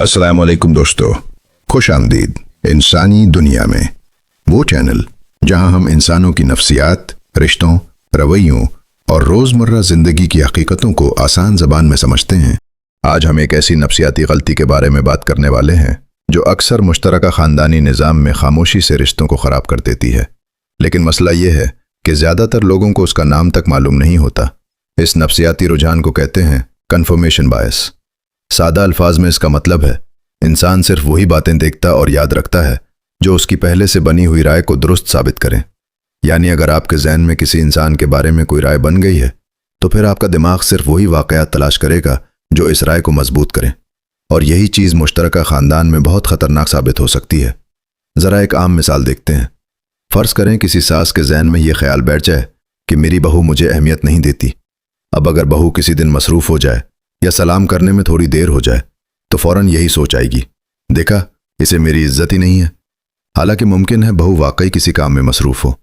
अस्सलाम वालेकुम दोस्तों, खुश आमदीद इंसानी दुनिया में, वो चैनल जहां हम इंसानों की नफ्सियात, रिश्तों, रवैयों और रोज़मर्रा ज़िंदगी की हकीकतों को आसान ज़बान में समझते हैं। आज हम एक ऐसी नफ्सियाती गलती के बारे में बात करने वाले हैं जो अक्सर मुश्तरका ख़ानदानी निज़ाम में खामोशी से रिश्तों को ख़राब कर देती है। लेकिन मसला ये है कि ज़्यादातर लोगों को उसका नाम तक मालूम नहीं होता। इस नफ्सियाती रुझान को कहते हैं कन्फर्मेशन बायस। सादा अल्फाज में इसका मतलब है इंसान सिर्फ वही बातें देखता और याद रखता है जो उसकी पहले से बनी हुई राय को दुरुस्त साबित करें। यानी अगर आपके जहन में किसी इंसान के बारे में कोई राय बन गई है तो फिर आपका दिमाग सिर्फ वही वाक़यात तलाश करेगा जो इस राय को मजबूत करें। और यही चीज़ मुश्तरका ख़ानदान में बहुत ख़तरनाक साबित हो सकती है। ज़रा एक आम मिसाल देखते हैं। फ़र्ज़ करें किसी सास के जहन में यह ख्याल बैठ जाए कि मेरी बहू मुझे अहमियत नहीं देती। अब अगर बहू किसी दिन मसरूफ़ हो जाए या सलाम करने में थोड़ी देर हो जाए तो फ़ौरन यही सोच आएगी, देखा, इसे मेरी इज्जत ही नहीं है। हालांकि मुमकिन है बहू वाकई किसी काम में मसरूफ़ हो।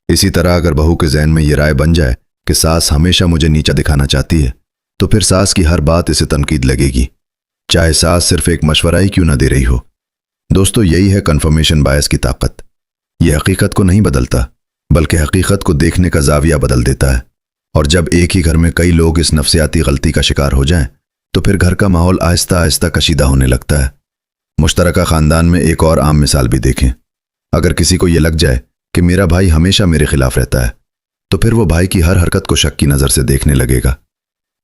इसी तरह अगर बहू के जहन में ये राय बन जाए कि सास हमेशा मुझे नीचा दिखाना चाहती है तो फिर सास की हर बात इसे तनकीद लगेगी, चाहे सास सिर्फ एक मशवरा ही क्यों ना दे रही हो। दोस्तों, यही है कन्फर्मेशन बायस की ताकत। यह हकीकत को नहीं बदलता बल्कि हकीकत को देखने का जाविया बदल देता है। और जब एक ही घर में कई लोग इस नफ्सियाती गलती का शिकार हो जाएं तो फिर घर का माहौल आहिस्ता आहिस्ता कशीदा होने लगता है। मुश्तरका ख़ानदान में एक और आम मिसाल भी देखें। अगर किसी को यह लग जाए कि मेरा भाई हमेशा मेरे खिलाफ रहता है तो फिर वो भाई की हर हरकत को शक की नज़र से देखने लगेगा।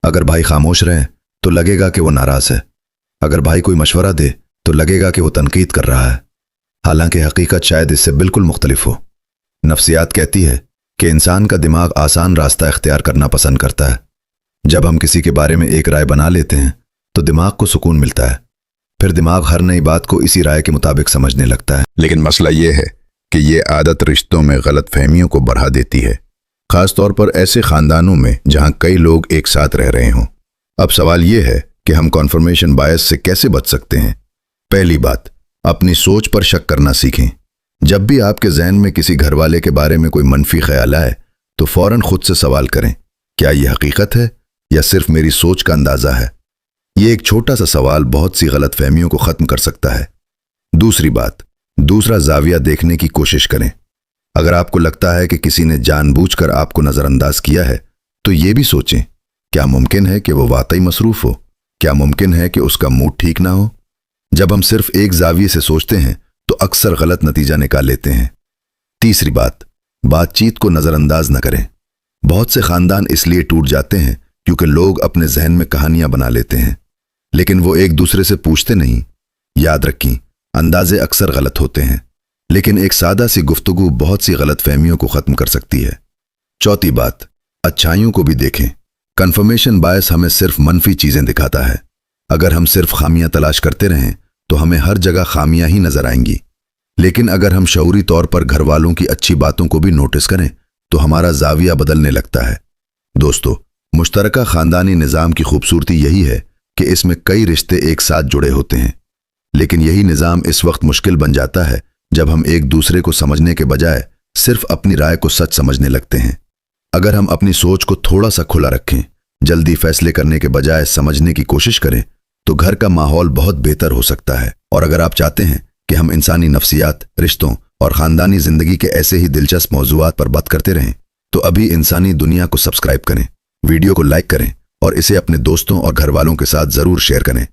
अगर भाई खामोश रहे तो लगेगा कि वो नाराज़ है। अगर भाई कोई मशवरा दे तो लगेगा कि वो तनकीद कर रहा है। हालांकि हकीकत शायद इससे बिल्कुल मुख्तलिफ हो। नफ्सियात कहती है कि इंसान का दिमाग आसान रास्ता इख्तियार करना पसंद करता है। जब हम किसी के बारे में एक राय बना लेते हैं तो दिमाग को सुकून मिलता है। फिर दिमाग हर नई बात को इसी राय के मुताबिक समझने लगता है। लेकिन मसला ये है कि ये आदत रिश्तों में गलत फहमियों को बढ़ा देती है, ख़ास तौर पर ऐसे ख़ानदानों में जहाँ कई लोग एक साथ रह रहे हों। अब सवाल ये है कि हम कन्फर्मेशन बायस से कैसे बच सकते हैं। पहली बात, अपनी सोच पर शक करना सीखें। जब भी आपके जहन में किसी घर वाले के बारे में कोई मनफी ख्याल आए तो फ़ौरन खुद से सवाल करें, क्या यह हकीकत है या सिर्फ मेरी सोच का अंदाज़ा है। ये एक छोटा सा सवाल बहुत सी गलत फहमियों को ख़त्म कर सकता है। दूसरी बात, दूसरा जाविया देखने की कोशिश करें। अगर आपको लगता है कि किसी ने जानबूझकर आपको नज़रअंदाज किया है तो ये भी सोचें, क्या मुमकिन है कि वो वाकई मसरूफ़ हो? क्या मुमकिन है कि उसका मूड ठीक ना हो? जब हम सिर्फ एक जाविये से सोचते हैं तो अक्सर गलत नतीजा निकाल लेते हैं। तीसरी बात, बातचीत को नज़रअंदाज न करें। बहुत से ख़ानदान इसलिए टूट जाते हैं क्योंकि लोग अपने जहन में कहानियां बना लेते हैं लेकिन वो एक दूसरे से पूछते नहीं। याद रखें, अंदाजे अक्सर गलत होते हैं लेकिन एक सादा सी गुफ्तगू बहुत सी गलत फहमियों को ख़त्म कर सकती है। चौथी बात, अच्छाइयों को भी देखें। कन्फर्मेशन बायस हमें सिर्फ मनफी चीज़ें दिखाता है। अगर हम सिर्फ खामियां तलाश करते रहें तो हमें हर जगह खामियां ही नजर आएंगी। लेकिन अगर हम शऊरी तौर पर घर वालों की अच्छी बातों को भी नोटिस करें तो हमारा जाविया बदलने लगता है। दोस्तों, मुश्तरका ख़ानदानी निज़ाम की खूबसूरती यही है कि इसमें कई रिश्ते एक साथ जुड़े होते हैं। लेकिन यही निज़ाम इस वक्त मुश्किल बन जाता है जब हम एक दूसरे को समझने के बजाय सिर्फ अपनी राय को सच समझने लगते हैं। अगर हम अपनी सोच को थोड़ा सा खुला रखें, जल्दी फैसले करने के बजाय समझने की कोशिश करें तो घर का माहौल बहुत बेहतर हो सकता है। और अगर आप चाहते हैं कि हम इंसानी नफ्सियात, रिश्तों और ख़ानदानी ज़िंदगी के ऐसे ही दिलचस्प मौज़ूआत पर बात करते रहें तो अभी इंसानी दुनिया को सब्सक्राइब करें, वीडियो को लाइक करें और इसे अपने दोस्तों और घर वालों के साथ ज़रूर शेयर करें।